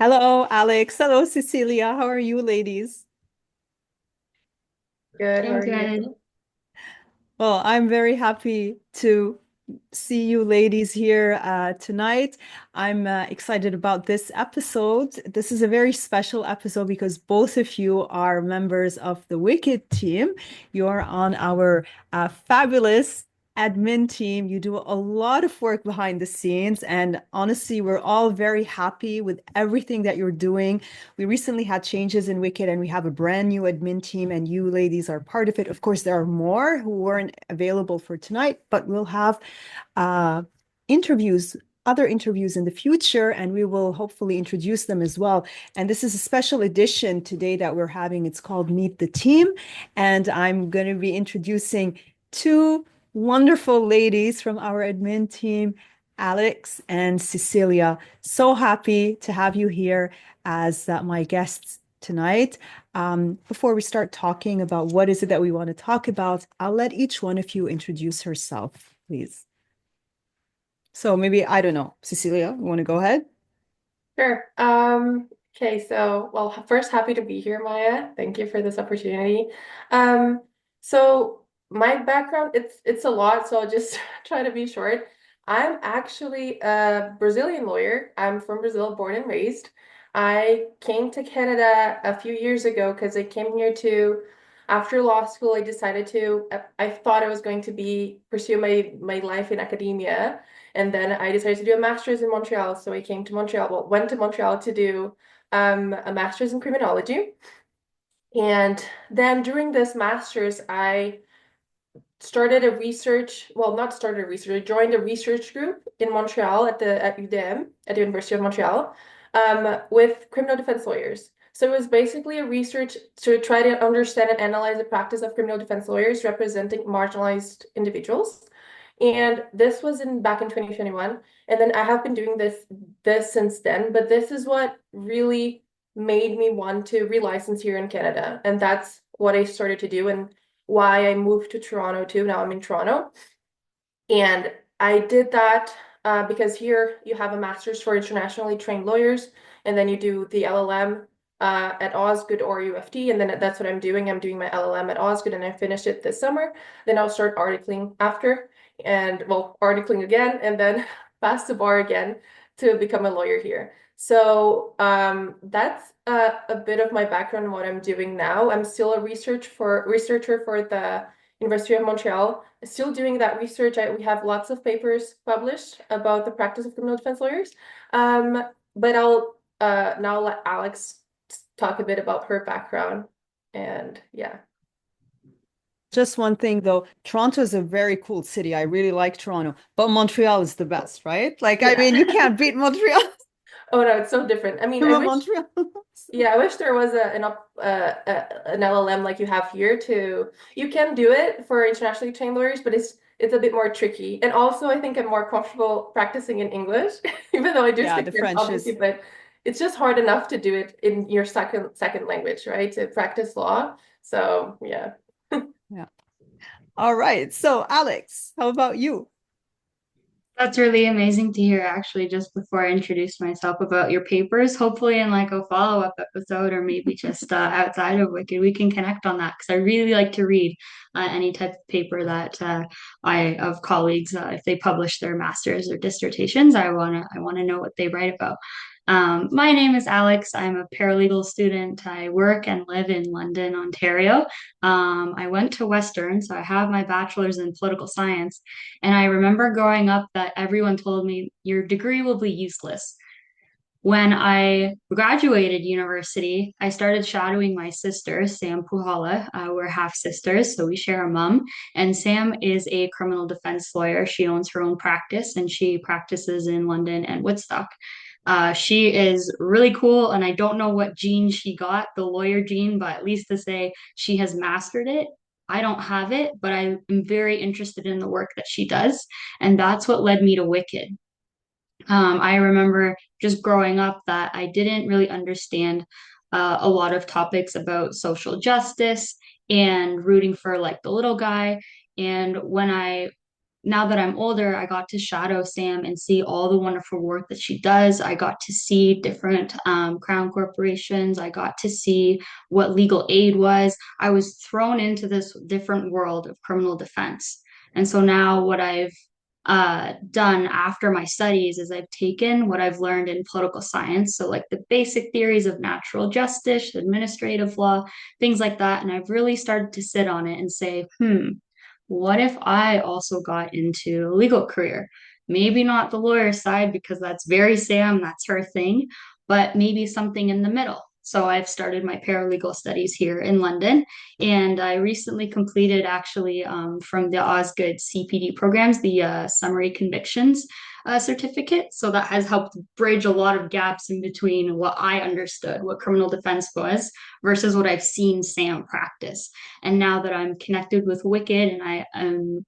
Hello, Alex. Hello, Cecilia. How are you, ladies? Good, how I'm are you? good. Well, I'm very happy to see you ladies here tonight. I'm excited about this episode. This is a very special episode because both of you are members of the Wicked team. You're on our fabulous admin team. You do a lot of work behind the scenes, and honestly, we're all very happy with everything that you're doing. We recently had changes in Wicked, and we have a brand new admin team, and you ladies are part of it. Of course, there are more who weren't available for tonight, but we'll have uh, interviews, other interviews in the future, and we will hopefully introduce them as well. And this is a special edition today that we're having. It's called Meet the Team, and I'm going to be introducing two wonderful ladies from our admin team, Alex and Cecilia. So happy to have you here as my guests tonight. Before we start talking about what is it that we want to talk about, I'll let each one of you introduce herself, please. So maybe, I don't know, Cecilia, you want to go ahead? Sure. Okay, first, happy to be here, Maya. Thank you for this opportunity. Um, so my background, it's a lot, so I'll just try to be short. I'm actually a Brazilian lawyer. I'm from Brazil, born and raised. I came to Canada a few years ago because I came here to, after law school, I decided to, I thought I was going to pursue my life in academia. And then I decided to do a master's in Montreal. So I came to Montreal, well, went to Montreal to do a master's in criminology. And then during this master's, I started a research, well, not started a research, I joined a research group in Montreal at UDM, at the University of Montreal, with criminal defense lawyers. So it was basically a research to try to understand and analyze the practice of criminal defense lawyers representing marginalized individuals. And this was in back in 2021. And then I have been doing this since then, but this is what really made me want to relicense here in Canada. And that's what I started to do and why I moved to Toronto too. Now I'm in Toronto. And I did that because here you have a master's for internationally trained lawyers, and then you do the LLM at Osgood or UFT, and then that's what I'm doing. I'm doing my LLM at Osgood, and I finished it this summer. Then I'll start articling after, and well, articling again, and then pass the bar again to become a lawyer here. So that's a bit of my background and what I'm doing now. I'm still a researcher for the University of Montreal. Still doing that research. We have lots of papers published about the practice of criminal defense lawyers. But I'll now let Alex talk a bit about her background. And yeah. Just one thing though, Toronto is a very cool city. I really like Toronto, but Montreal is the best, right? Like, I Yeah. mean, you can't beat Montreal. Oh no, it's so different. I mean, I'm I a wish, Montreal. yeah, I wish there was an LLM like you have here you can do it for internationally trained lawyers, but it's a bit more tricky. And also, I think I'm more comfortable practicing in English, even though I do Yeah, speak the French, French obviously, is, but it's just hard enough to do it in your second language, right? To practice law. So yeah. yeah. All right. So, Alex, how about you? That's really amazing to hear, actually, just before I introduce myself about your papers. Hopefully, in like a follow-up episode or maybe just outside of Wicked, we can connect on that because I really like to read any type of paper that I of colleagues if they publish their masters or dissertations. I wanna know what they write about. My name is Alex. I'm a paralegal student. I work and live in London, Ontario. I went to Western, so I have my bachelor's in political science. And I remember growing up that everyone told me your degree will be useless. When I graduated university, I started shadowing my sister, Sam Puhala. We're half sisters, so we share a mom. And Sam is a criminal defense lawyer. She owns her own practice and she practices in London and Woodstock. She is really cool, and I don't know what gene she got, the lawyer gene, but at least to say she has mastered it. I don't have it, but I am very interested in the work that she does. And that's what led me to Wicked. I remember just growing up that I didn't really understand a lot of topics about social justice and rooting for like the little guy. And when I now that I'm older, I got to shadow Sam and see all the wonderful work that she does. I got to see different crown corporations. I got to see what legal aid was. I was thrown into this different world of criminal defense. And so now what I've done after my studies is I've taken what I've learned in political science, so like the basic theories of natural justice, administrative law, things like that, and I've really started to sit on it and say, what if I also got into a legal career? Maybe not the lawyer side because that's very Sam, that's her thing, but maybe something in the middle. So I've started my paralegal studies here in London, and I recently completed actually from the Osgood CPD programs the summary convictions certificate. So that has helped bridge a lot of gaps in between what I understood what criminal defense was versus what I've seen Sam practice. And now that I'm connected with WiCCD and I am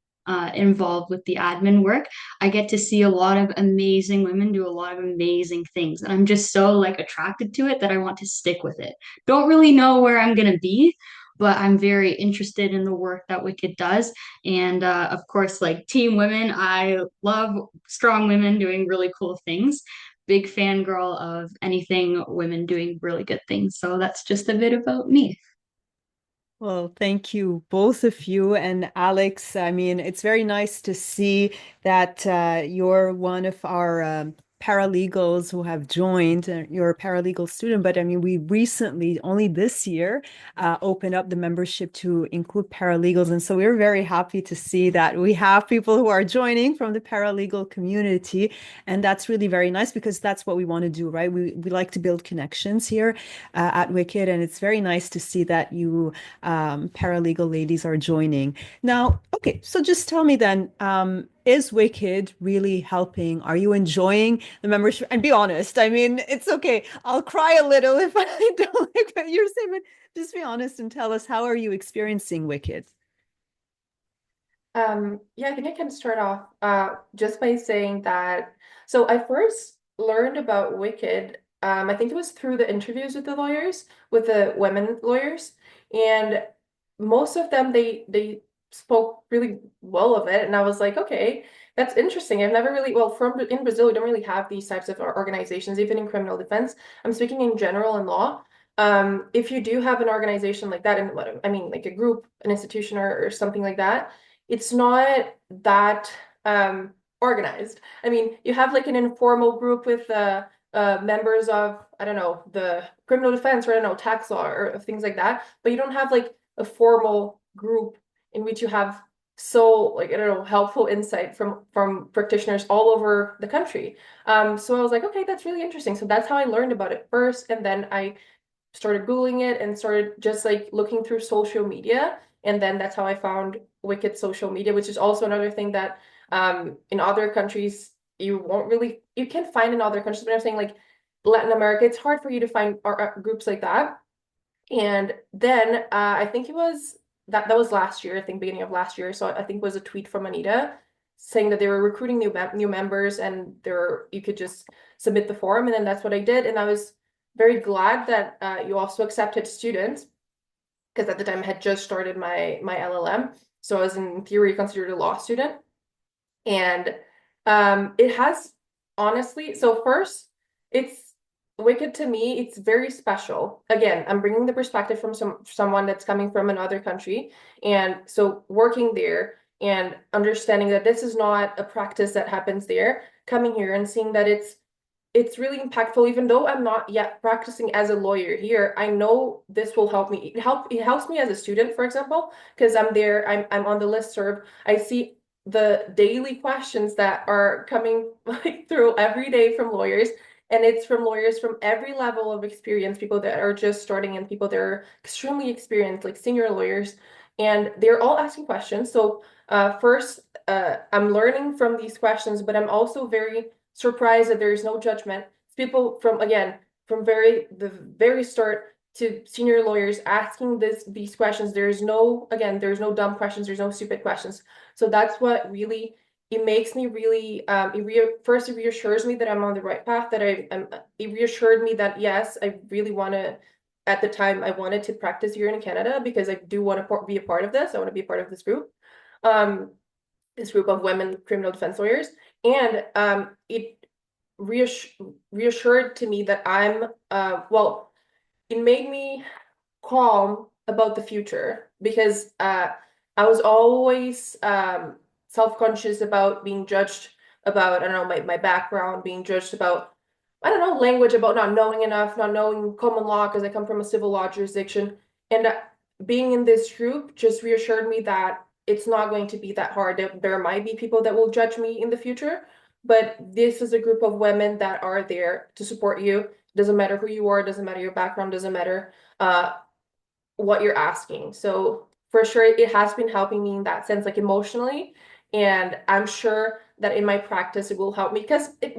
involved with the admin work, I get to see a lot of amazing women do a lot of amazing things. And I'm just so like attracted to it that I want to stick with it. Don't really know where I'm going to be, but I'm very interested in the work that WiCCD does. And of course, like Team Women, I love strong women doing really cool things. Big fangirl of anything women doing really good things. So that's just a bit about me. Well, thank you, both of you. And Alex, I mean, it's very nice to see that you're one of our paralegals who have joined. You're a paralegal student, but I mean, we recently, only this year, opened up the membership to include paralegals. And so we're very happy to see that we have people who are joining from the paralegal community. And that's really very nice because that's what we want to do, right? We like to build connections here at WiCCD. And it's very nice to see that you paralegal ladies are joining. Now, okay, so just tell me then, is WiCCD really helping? Are you enjoying the membership? And be honest, I mean, it's okay. I'll cry a little if I don't like what you're saying, but just be honest and tell us, how are you experiencing WiCCD? Yeah, I think I can start off just by saying that. So I first learned about WiCCD. I think it was through the interviews with the lawyers, with the women lawyers, and most of them they spoke really well of it, and I was like, okay, that's interesting. I've never really, well, from in Brazil, we don't really have these types of organizations, even in criminal defense. I'm speaking in general in law. If you do have an organization like that, and I mean, like a group, an institution, or something like that, it's not that organized. I mean, you have like an informal group with members of, I don't know, the criminal defense, or I don't know, tax law or things like that, but you don't have like a formal group in which you have so like, I don't know, helpful insight from practitioners all over the country. So I was like, okay, that's really interesting. So that's how I learned about it first, and then I started Googling it and started just like looking through social media. And then that's how I found WiCCD social media, which is also another thing that in other countries you won't really, you can find in other countries, but I'm saying like Latin America, it's hard for you to find groups like that. And then I think it was that was last year, I think beginning of last year. So I think it was a tweet from Anita saying that they were recruiting new members, and you could just submit the form, and then that's what I did. And I was very glad that you also accepted students, because at the time I had just started my LLM, so I was in theory considered a law student. And it has, honestly, so first, it's WiCCD to me, it's very special. Again, I'm bringing the perspective from someone that's coming from another country, and so working there and understanding that this is not a practice that happens there, coming here and seeing that it's really impactful. Even though I'm not yet practicing as a lawyer here, I know this will help me. It helps me as a student, for example, because I'm there, I'm on the listserv. I see the daily questions that are coming like through every day from lawyers, and it's from lawyers from every level of experience, people that are just starting and people that are extremely experienced, like senior lawyers, and they're all asking questions. So first, I'm learning from these questions, but I'm also very surprised that there is no judgment. People from, again, from the very start to senior lawyers asking these questions. There's no, again, there's no dumb questions, there's no stupid questions. So that's what really, it makes me really, first it reassures me that I'm on the right path, that it reassured me that yes, I really want to, at the time I wanted to practice here in Canada, because I do want to be a part of this. I want to be a part of this group. Um, this group of women criminal defense lawyers, and it reassured to me that I'm well, it made me calm about the future because I was always self-conscious about being judged about, I don't know, my background, being judged about, I don't know, language, about not knowing enough, not knowing common law because I come from a civil law jurisdiction. And being in this group just reassured me that it's not going to be that hard. There might be people that will judge me in the future, but this is a group of women that are there to support you. Doesn't matter who you are, doesn't matter your background, doesn't matter what you're asking. So for sure, it has been helping me in that sense, like emotionally. And I'm sure that in my practice, it will help me because it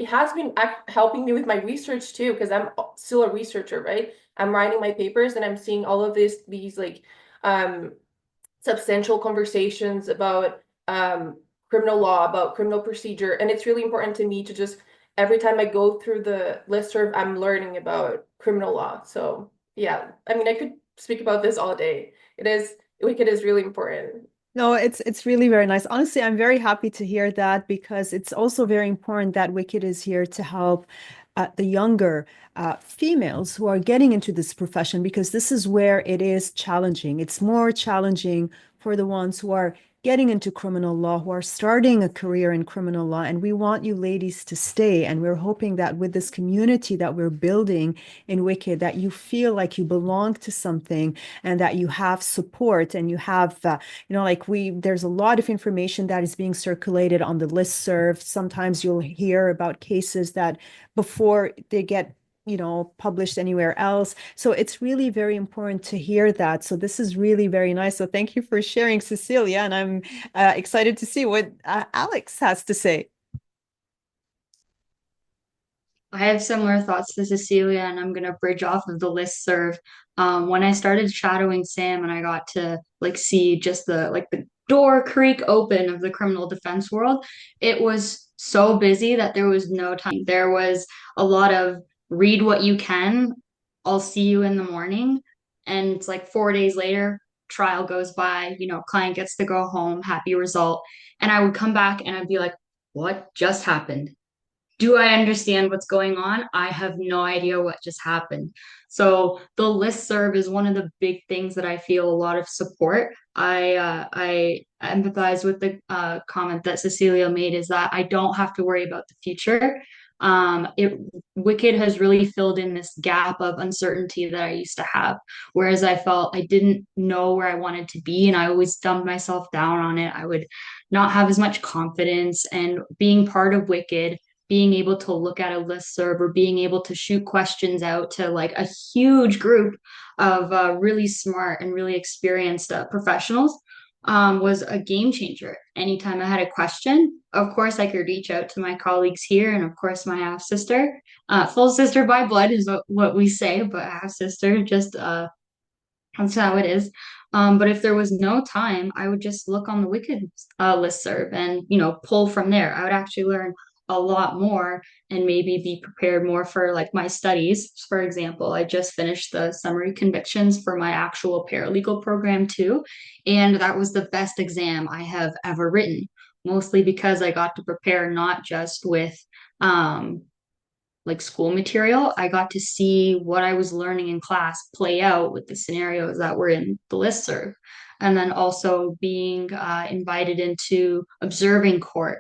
has been helping me with my research too, because I'm still a researcher, right? I'm writing my papers and I'm seeing all of these like um, substantial conversations about criminal law, about criminal procedure. And it's really important to me to just, every time I go through the listserv, I'm learning about criminal law. So yeah, I mean, I could speak about this all day. WiCCD is really important. No, it's really very nice. Honestly, I'm very happy to hear that because it's also very important that WiCCD is here to help the younger females who are getting into this profession because this is where it is challenging. It's more challenging for the ones who are getting into criminal law, who are starting a career in criminal law, and we want you ladies to stay. And we're hoping that with this community that we're building in WiCCD, that you feel like you belong to something and that you have support and you have like there's a lot of information that is being circulated on the listserv. Sometimes you'll hear about cases that before they get published anywhere else. So it's really very important to hear that. So this is really very nice. So thank you for sharing, Cecilia, and I'm excited to see what Alex has to say. I have similar thoughts to Cecilia, and I'm gonna bridge off of the listserv. When I started shadowing Sam, and I got to like see just the door creak open of the criminal defense world, it was so busy that there was no time. There was a lot of read what you can. I'll see you in the morning, and it's like 4 days later, trial goes by. Client gets to go home, happy result, and I would come back and I'd be like, "What just happened?" Do I understand what's going on? I have no idea what just happened. So the listserv is one of the big things that I feel a lot of support. I empathize with the comment that Cecilia made is that I don't have to worry about the future. It WiCCD has really filled in this gap of uncertainty that I used to have, whereas I felt I didn't know where I wanted to be, and I always dumbed myself down on it. I would not have as much confidence, and being part of WiCCD, being able to look at a listserv or being able to shoot questions out to like a huge group of really smart and really experienced professionals was a game changer. Anytime I had a question, of course, I could reach out to my colleagues here, and of course, my half sister, full sister by blood is what we say, but half sister, just that's how it is. But if there was no time, I would just look on the WiCCD listserv and pull from there. I would actually learn a lot more and maybe be prepared more for like my studies. For example, I just finished the summary convictions for my actual paralegal program too, and that was the best exam I have ever written. Mostly because I got to prepare not just with um, like school material, I got to see what I was learning in class play out with the scenarios that were in the listserv. And then also being invited into observing court.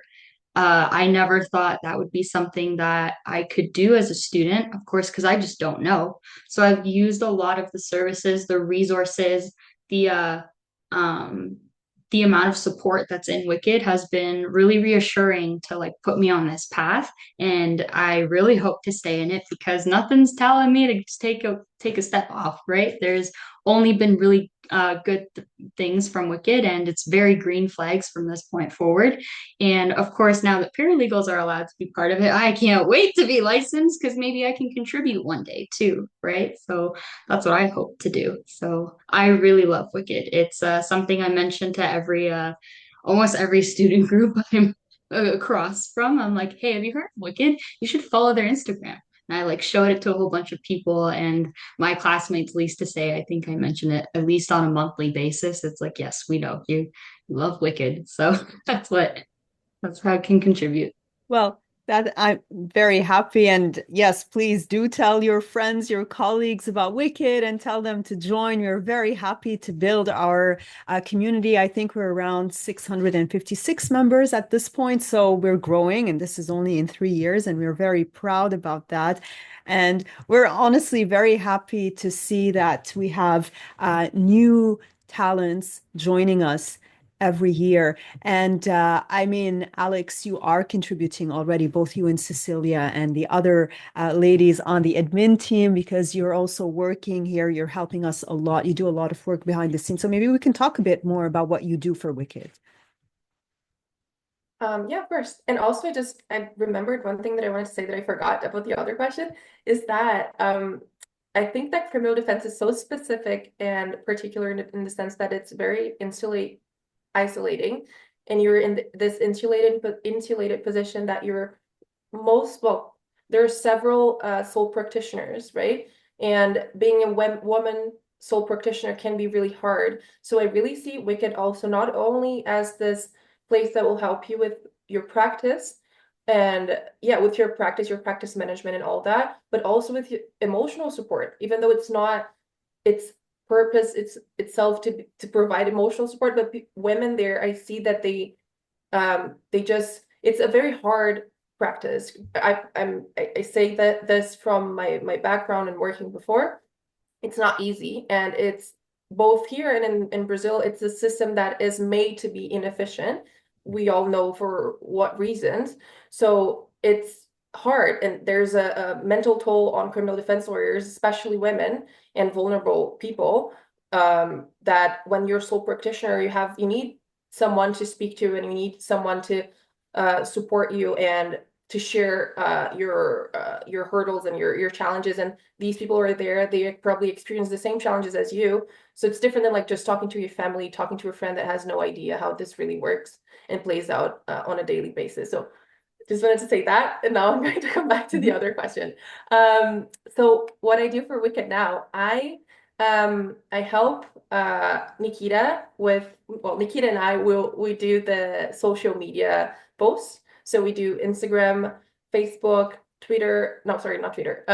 I never thought that would be something that I could do as a student, of course, because I just don't know. So I've used a lot of the services, the resources, the um, the amount of support that's in WiCCD has been really reassuring to like put me on this path. And I really hope to stay in it because nothing's telling me to just take a step off, right? There's only been really good things from WiCCD, and it's very green flags from this point forward. And of course, now that paralegals are allowed to be part of it, I can't wait to be licensed because maybe I can contribute one day too, right? So that's what I hope to do. So I really love WiCCD. It's something I mention to almost every student group I'm across from. I'm like, hey, have you heard of WiCCD? You should follow their Instagram. And I like showed it to a whole bunch of people, and my classmates, least to say, I think I mention it at least on a monthly basis. It's like, yes, we know love Wicked. So that's how I can contribute. Well, that I'm very happy. And yes, please do tell your friends, your colleagues about Wicked and tell them to join. We're very happy to build our community. I think we're around 656 members at this point. So we're growing, and this is only in 3 years, and we're very proud about that. And we're honestly very happy to see that we have new talents joining us every year. And I mean, Alex, you are contributing already, both you and Cecilia and the other ladies on the admin team, because you're also working here. You're helping us a lot. You do a lot of work behind the scenes. So maybe we can talk a bit more about what you do for Wicked. Yeah, of course. And also I remembered one thing that I wanted to say that I forgot about the other question is that I think that criminal defense is so specific and particular in the sense that it's very isolating, and you're in this insulated position that you're well, there are several sole practitioners, right? And being a woman sole practitioner can be really hard. So I really see Wicked also not only as this place that will help you with your practice and yeah, with your practice management and all that, but also with your emotional support, even though it's not its purpose it's itself to provide emotional support, but women there, I see that they just it's a very hard practice. I say that this from my background and working before. It's not easy, and it's both here and in Brazil, it's a system that is made to be inefficient. We all know for what reasons. So it's hard, and there's a mental toll on criminal defense lawyers, especially women and vulnerable people, that when you're sole practitioner, you need someone to speak to, and you need someone to support you and to share your hurdles and your challenges. And these people are there, they probably experience the same challenges as you. So it's different than like just talking to your family, talking to a friend that has no idea how this really works and plays out on a daily basis. So just wanted to say that, and now I'm going to come back to the other question. So what I do for Wicked now, I help Nikita with, well, Nikita and I we do the social media posts. So we do Instagram, Facebook, Twitter, no, sorry, not Twitter,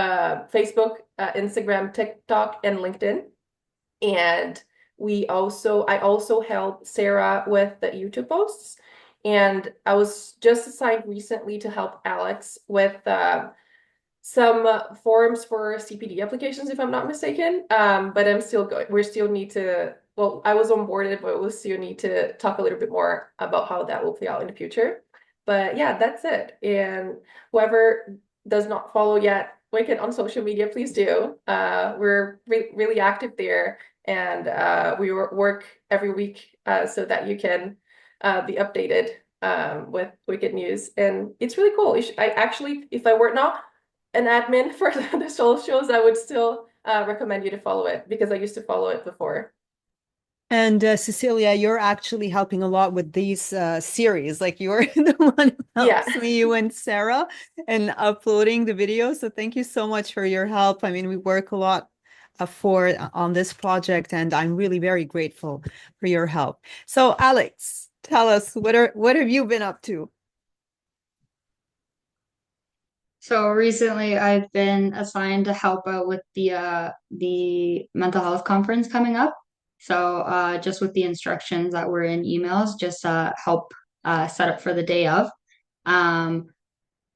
Facebook, Instagram, TikTok, and LinkedIn. And I also help Sarah with the YouTube posts. And I was just assigned recently to help Alex with some forms for CPD applications, if I'm not mistaken. But I'm still going. We still need to, well, I was onboarded, but we'll still need to talk a little bit more about how that will play out in the future. But yeah, that's it. And whoever does not follow yet Wicked on social media, please do. We're really active there, and we work every week so that you can be updated with Wicked news. And it's really cool. I actually, if I were not an admin for the socials, I would still recommend you to follow it, because I used to follow it before. And Cecilia, you're actually helping a lot with these series. Like you're the one who Yeah. helps me, you and Sarah, and uploading the video. So thank you so much for your help. I mean, we work a lot on this project, and I'm really very grateful for your help. So Alex, tell us what have you been up to? So recently I've been assigned to help out with the mental health conference coming up. So just with the instructions that were in emails, just help set up for the day of. Um,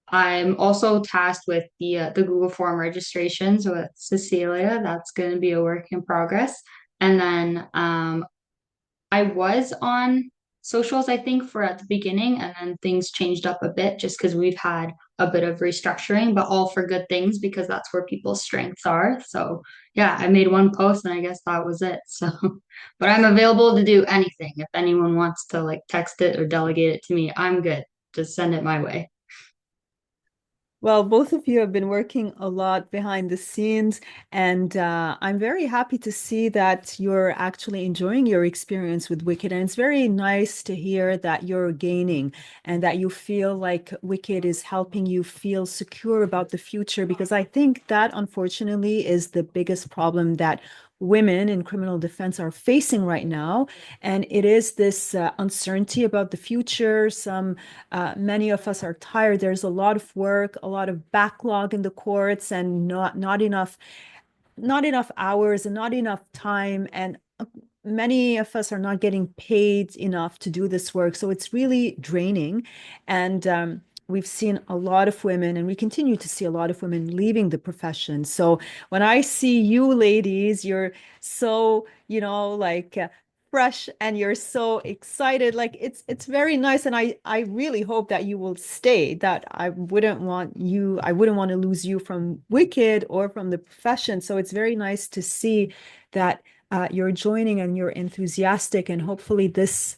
I'm also tasked with the Google form registrations with Cecilia. That's going to be a work in progress. And then I was on socials, I think, for at the beginning, and then things changed up a bit just because we've had a bit of restructuring, but all for good things because that's where people's strengths are. So yeah, I made one post and I guess that was it. So, but I'm available to do anything. If anyone wants to like text it or delegate it to me, I'm good. Just send it my way. Well, both of you have been working a lot behind the scenes, and I'm very happy to see that you're actually enjoying your experience with Wicked. And it's very nice to hear that you're gaining and that you feel like Wicked is helping you feel secure about the future, because I think that unfortunately is the biggest problem that women in criminal defense are facing right now. And it is this uncertainty about the future. Many of us are tired. There's a lot of work, a lot of backlog in the courts, and not enough hours and not enough time. And many of us are not getting paid enough to do this work. So it's really draining. And we've seen a lot of women, and we continue to see a lot of women leaving the profession. So when I see you ladies, you're so, like fresh, and you're so excited. Like it's very nice. And I really hope that you will stay, that I wouldn't want to lose you from WiCCD or from the profession. So it's very nice to see that you're joining and you're enthusiastic, and hopefully this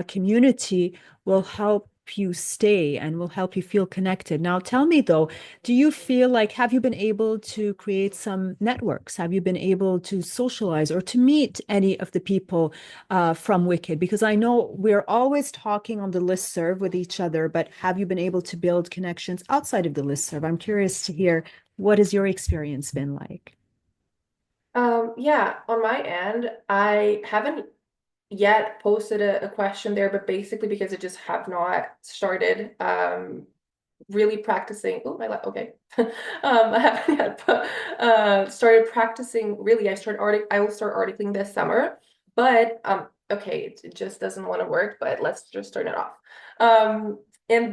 community will help you stay and will help you feel connected. Now, tell me though, do you feel like, have you been able to create some networks? Have you been able to socialize or to meet any of the people from WiCCD? Because I know we're always talking on the listserv with each other, but have you been able to build connections outside of the listserv? I'm curious to hear, what has your experience been like? Yeah, on my end, I haven't yet posted a question there, but basically because I just have not started really practicing. Oh, my okay. I haven't yet started practicing really. I will start articling this summer, but okay, it just doesn't want to work, but let's just turn it off. And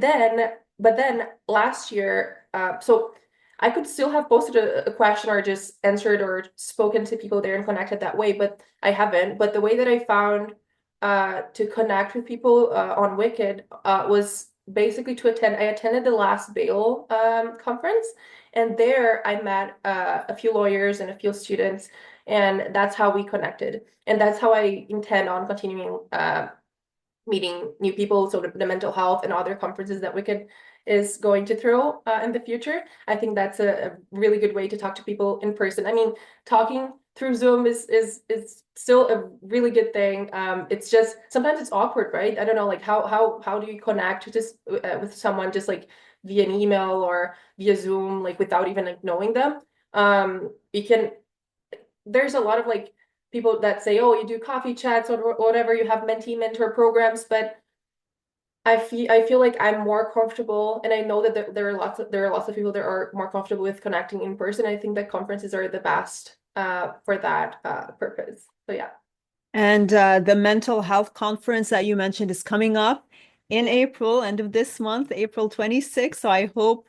then but then last year, so I could still have posted a question or just answered or spoken to people there and connected that way, but I haven't. But the way that I found to connect with people on WiCCD was basically to attend. I attended the last bail conference, and there I met a few lawyers and a few students, and that's how we connected. And that's how I intend on continuing meeting new people. So the mental health and other conferences that WiCCD is going to throw in the future. I think that's a really good way to talk to people in person. I mean, talking through Zoom is still a really good thing. It's just sometimes it's awkward, right? I don't know, like how do you connect just with someone just like via an email or via Zoom, like without even like knowing them. You can There's a lot of like people that say, oh, you do coffee chats or whatever, you have mentee mentor programs, but I feel like I'm more comfortable, and I know that there are lots of people that are more comfortable with connecting in person. I think that conferences are the best for that purpose. So yeah. And the mental health conference that you mentioned is coming up in April, end of this month, April 26th. So I hope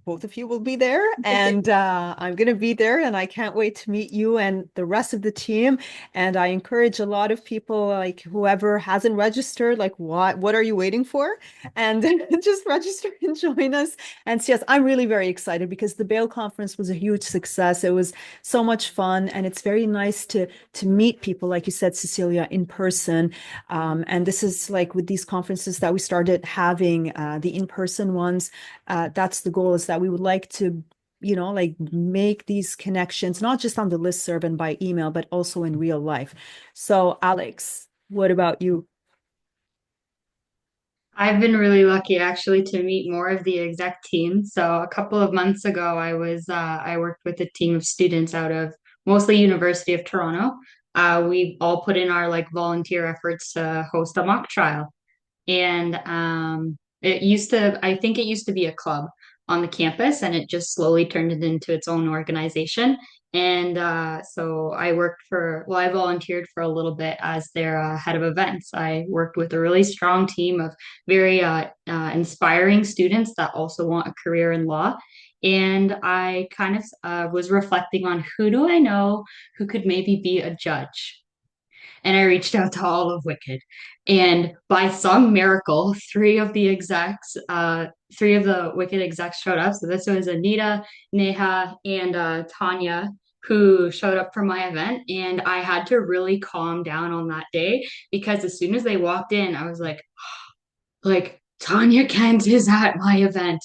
both of you will be there, and I'm going to be there, and I can't wait to meet you and the rest of the team. And I encourage a lot of people, like whoever hasn't registered, like what are you waiting for? And just register and join us. And so, yes, I'm really very excited because the bail conference was a huge success. It was so much fun, and it's very nice to meet people, like you said, Cecilia, in person. And this is like with these conferences that we started having, the in-person ones. That's the goal, is that we would like to, like make these connections, not just on the listserv and by email, but also in real life. So, Alex, what about you? I've been really lucky actually to meet more of the exec team. So a couple of months ago, I worked with a team of students out of mostly University of Toronto. We all put in our like volunteer efforts to host a mock trial. And I think it used to be a club on the campus, and it just slowly turned it into its own organization. And so I volunteered for a little bit as their head of events. I worked with a really strong team of very inspiring students that also want a career in law. And I kind of was reflecting on who do I know who could maybe be a judge, and I reached out to all of WiCCD. And by some miracle, three of the WiCCD execs showed up. So this was Anita, Neha, and Tanya, who showed up for my event. And I had to really calm down on that day because as soon as they walked in, I was like Tanya Kent is at my event.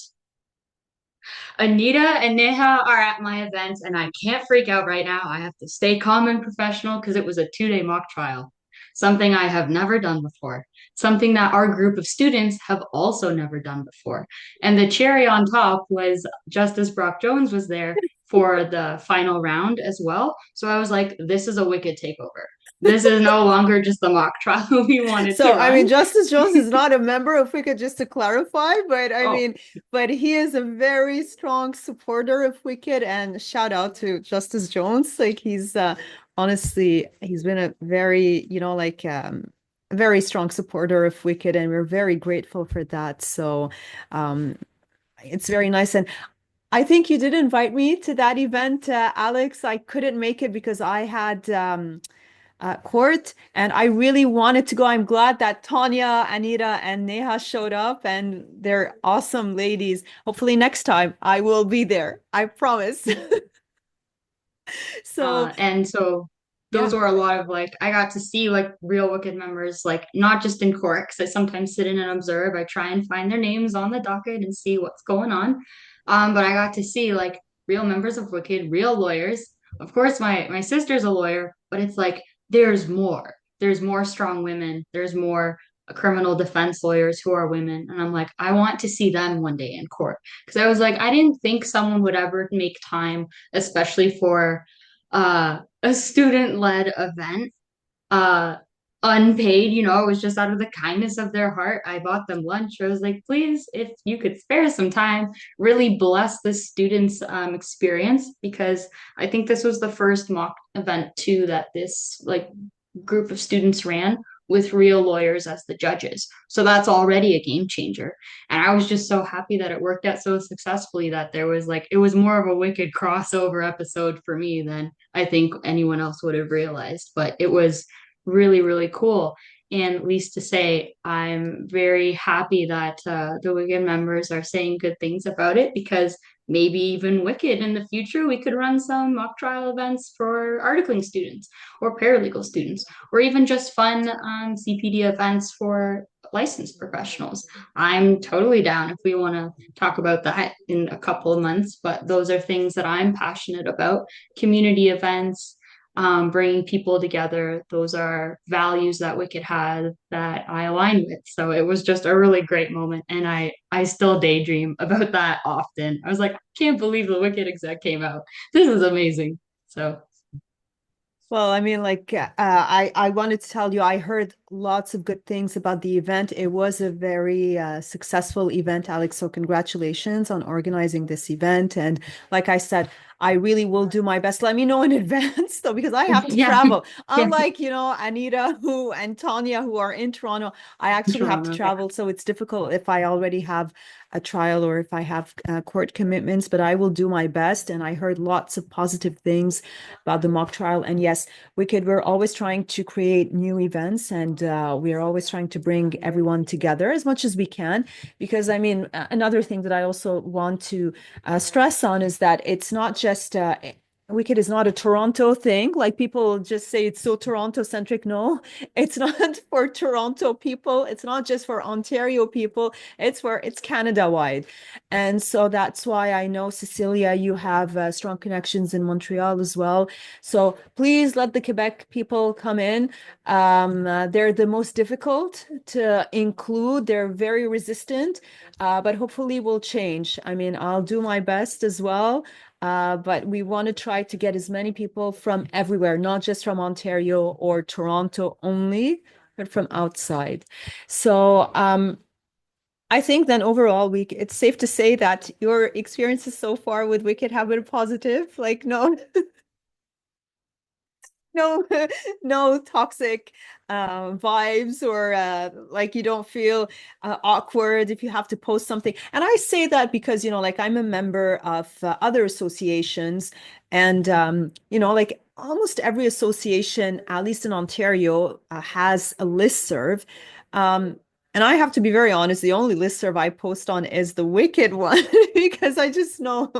Anita and Neha are at my event, and I can't freak out right now. I have to stay calm and professional because it was a 2-day mock trial, something I have never done before, something that our group of students have also never done before. And the cherry on top was Justice Brock Jones was there for the final round as well. So I was like, this is a Wicked takeover. This is no longer just the mock trial we wanted So, to I mean, run. Justice Jones is not a member of Wicked, just to clarify, but I Oh, mean, but he is a very strong supporter of Wicked, and shout out to Justice Jones. Like he's honestly, he's been a very, a very strong supporter of Wicked, and we're very grateful for that. So, um, it's very nice. And I think you did invite me to that event, Alex. I couldn't make it because I had court, and I really wanted to go. I'm glad that Tanya, Anita, and Neha showed up, and they're awesome ladies. Hopefully, next time I will be there. I promise. So, and so those yeah. were a lot of like I got to see like real Wicked members, like not just in court, because I sometimes sit in and observe. I try and find their names on the docket and see what's going on. But I got to see like real members of Wicked, real lawyers. Of course, my sister's a lawyer, but it's like there's more. There's more strong women. There's more criminal defense lawyers who are women. And I'm like, I want to see them one day in court. Because I was like, I didn't think someone would ever make time, especially for a student-led event, uh, unpaid, it was just out of the kindness of their heart. I bought them lunch. I was like, please, if you could spare some time, really bless the students' experience, because I think this was the first mock event too that this like group of students ran with real lawyers as the judges. So that's already a game changer. And I was just so happy that it worked out so successfully that there was like, it was more of a Wicked crossover episode for me than I think anyone else would have realized. But it was really, really cool. And at least to say, I'm very happy that the Wicked members are saying good things about it, because maybe even Wicked in the future, we could run some mock trial events for articling students or paralegal students, or even just fun CPD events for licensed professionals. I'm totally down if we want to talk about that in a couple of months, but those are things that I'm passionate about. Community events, bringing people together. Those are values that Wicked had that I align with. So it was just a really great moment. And I still daydream about that often. I was like, I can't believe the Wicked exec came out. This is amazing. So Well, I mean, like, I wanted to tell you, I heard lots of good things about the event. It was a very successful event, Alex. So congratulations on organizing this event. And like I said, I really will do my best. Let me know in advance, though, because I have to yeah, travel. yeah, Unlike, Anita and Tanya, who are in Toronto, I actually have to Toronto. travel. So it's difficult if I already have a trial or if I have court commitments, but I will do my best. And I heard lots of positive things about the mock trial. And yes, we're always trying to create new events, and we are always trying to bring everyone together as much as we can. Because, I mean, another thing that I also want to stress on is that it's not just Wicked is not a Toronto thing. Like people just say it's so Toronto centric. No, it's not for Toronto people. It's not just for Ontario people. It's Canada wide. And so that's why I know, Cecilia, you have strong connections in Montreal as well. So please let the Quebec people come in. They're the most difficult to include. They're very resistant, but hopefully will change. I mean, I'll do my best as well. But we want to try to get as many people from everywhere, not just from Ontario or Toronto only, but from outside. So I think then overall, it's safe to say that your experiences so far with Wicked have been positive. Like no, no, no toxic vibes, or like you don't feel awkward if you have to post something. And I say that because, like I'm a member of other associations, and like almost every association, at least in Ontario, has a listserv. Um, and I have to be very honest, the only listserv I post on is the Wicked one because I just know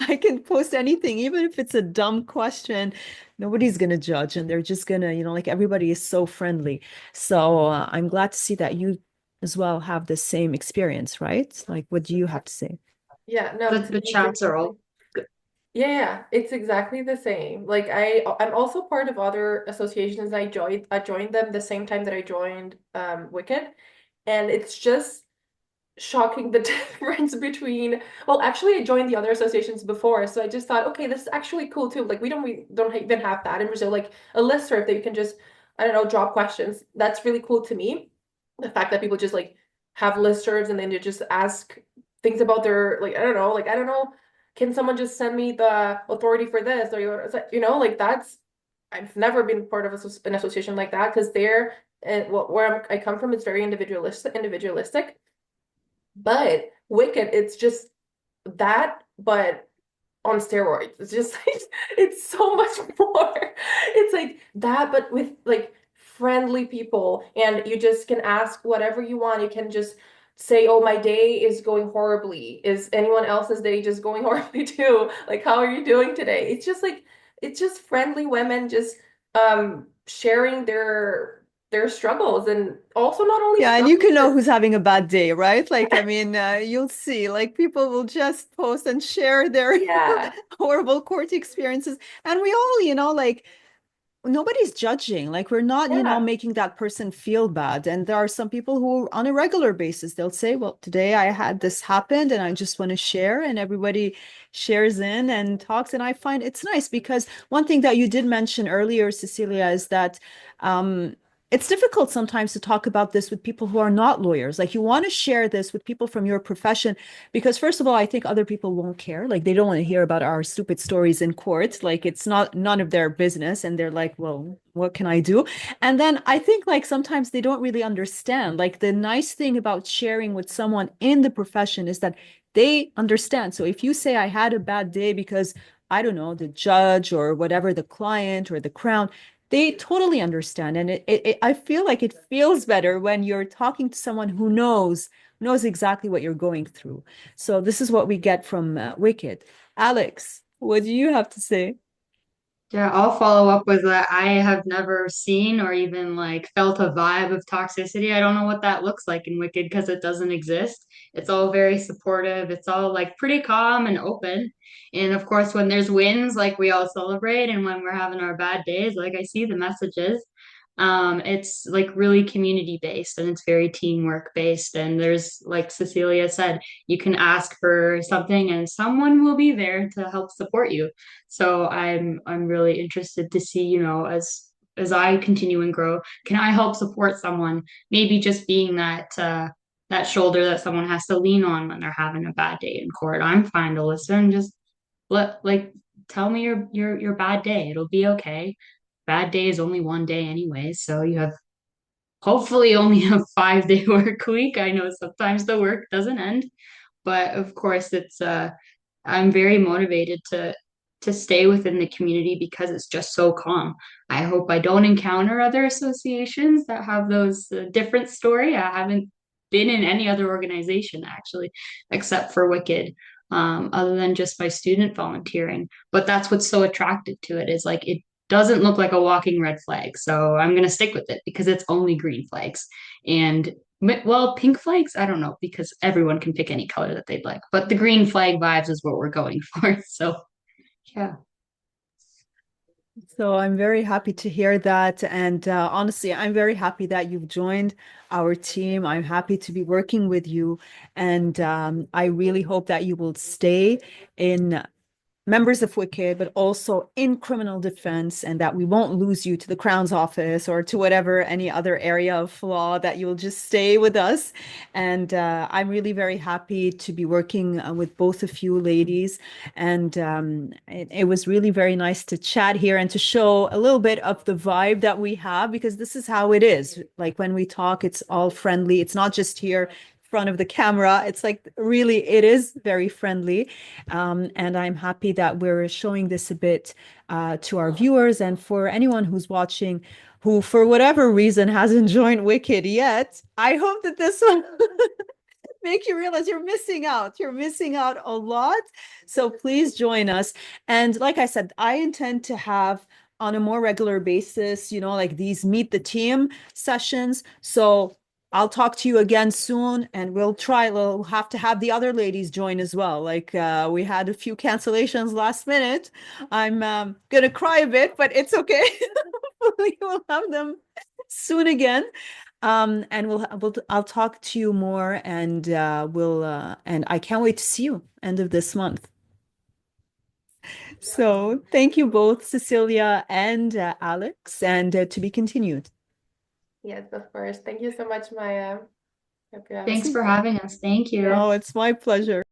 I can post anything, even if it's a dumb question. Nobody's going to judge, and they're just going to, like everybody is so friendly. So I'm glad to see that you as well have the same experience, right? Like, what do you have to say? Yeah, no, The it's chats are exactly. all good. Yeah, it's exactly the same. Like I'm also part of other associations. I joined them the same time that I joined Wicked, and it's just shocking the difference between, well, actually I joined the other associations before, so I just thought, okay, this is actually cool too. Like we don't even have that in Brazil, like a listserv that you can just, I don't know, drop questions. That's really cool to me. The fact that people just like have listservs and then they just ask things about their, like, I don't know, can someone just send me the authority for this? Or like that's, I've never been part of an association like that, because they're, and where I come from, it's very individualistic. But Wicked, it's just that, but on steroids. It's just like it's so much more. It's like that, but with like friendly people, and you just can ask whatever you want. You can just say, "Oh, my day is going horribly. Is anyone else's day just going horribly too? Like, how are you doing today?" It's just like it's just friendly women just sharing their struggles, and also not only Yeah, and you struggles, can know but who's having a bad day, right? Like, I mean, you'll see, like, people will just post and share their yeah, horrible court experiences. And we all, like, nobody's judging. Like, we're not, yeah. making that person feel bad. And there are some people who, on a regular basis, they'll say, well, today I had this happened and I just want to share. And everybody shares in and talks. And I find it's nice because one thing that you did mention earlier, Cecilia, is that it's difficult sometimes to talk about this with people who are not lawyers. Like, you want to share this with people from your profession because, first of all, I think other people won't care. Like, they don't want to hear about our stupid stories in court. Like, it's not none of their business. And they're like, well, what can I do? And then I think, like, sometimes they don't really understand. Like, the nice thing about sharing with someone in the profession is that they understand. So if you say, I had a bad day because, I don't know, the judge or whatever, the client or the crown, they totally understand. And I feel like it feels better when you're talking to someone who knows exactly what you're going through. So this is what we get from Wicked. Alex, what do you have to say? Yeah, I'll follow up with that. I have never seen or even like felt a vibe of toxicity. I don't know what that looks like in Wicked because it doesn't exist. It's all very supportive. It's all like pretty calm and open. And of course, when there's wins, like we all celebrate. And when we're having our bad days, like I see the messages. It's like really community based and it's very teamwork based. And there's, like Cecilia said, you can ask for something and someone will be there to help support you. So I'm really interested to see, as I continue and grow, can I help support someone? Maybe just being that shoulder that someone has to lean on when they're having a bad day in court. I'm fine to listen. Just like tell me your bad day. It'll be okay. Bad day is only one day anyway, so you have hopefully only a 5 day work week. I know sometimes the work doesn't end, but of course it's I'm very motivated to stay within the community because it's just so calm. I hope I don't encounter other associations that have those different story. I haven't been in any other organization actually, except for Wicked, other than just my student volunteering. But that's what's so attractive to it is like it doesn't look like a walking red flag. So I'm gonna stick with it because it's only green flags. And well, pink flags, I don't know, because everyone can pick any color that they'd like. But the green flag vibes is what we're going for. So, yeah. So I'm very happy to hear that. And honestly, I'm very happy that you've joined our team. I'm happy to be working with you. And I really hope that you will stay in members of Wicked, but also in criminal defense, and that we won't lose you to the Crown's office or to whatever any other area of law, that you'll just stay with us. And I'm really very happy to be working with both of you ladies. And it was really very nice to chat here and to show a little bit of the vibe that we have, because this is how it is. Like when we talk, it's all friendly. It's not just here front of the camera. It's like really, it is very friendly. And I'm happy that we're showing this a bit to our viewers, and for anyone who's watching who, for whatever reason, hasn't joined Wicked yet. I hope that this will make you realize you're missing out. You're missing out a lot. So please join us. And like I said, I intend to have on a more regular basis, like these meet the team sessions. So I'll talk to you again soon, and we'll have to have the other ladies join as well. Like we had a few cancellations last minute. I'm gonna cry a bit, but it's okay. Hopefully we'll have them soon again. And I'll talk to you more, and and I can't wait to see you end of this month. So thank you both, Cecilia and Alex, and to be continued. Yes, of course. Thank you so much, Maya. Hope you have a Thanks good for night. having us. Thank you. Oh, it's my pleasure.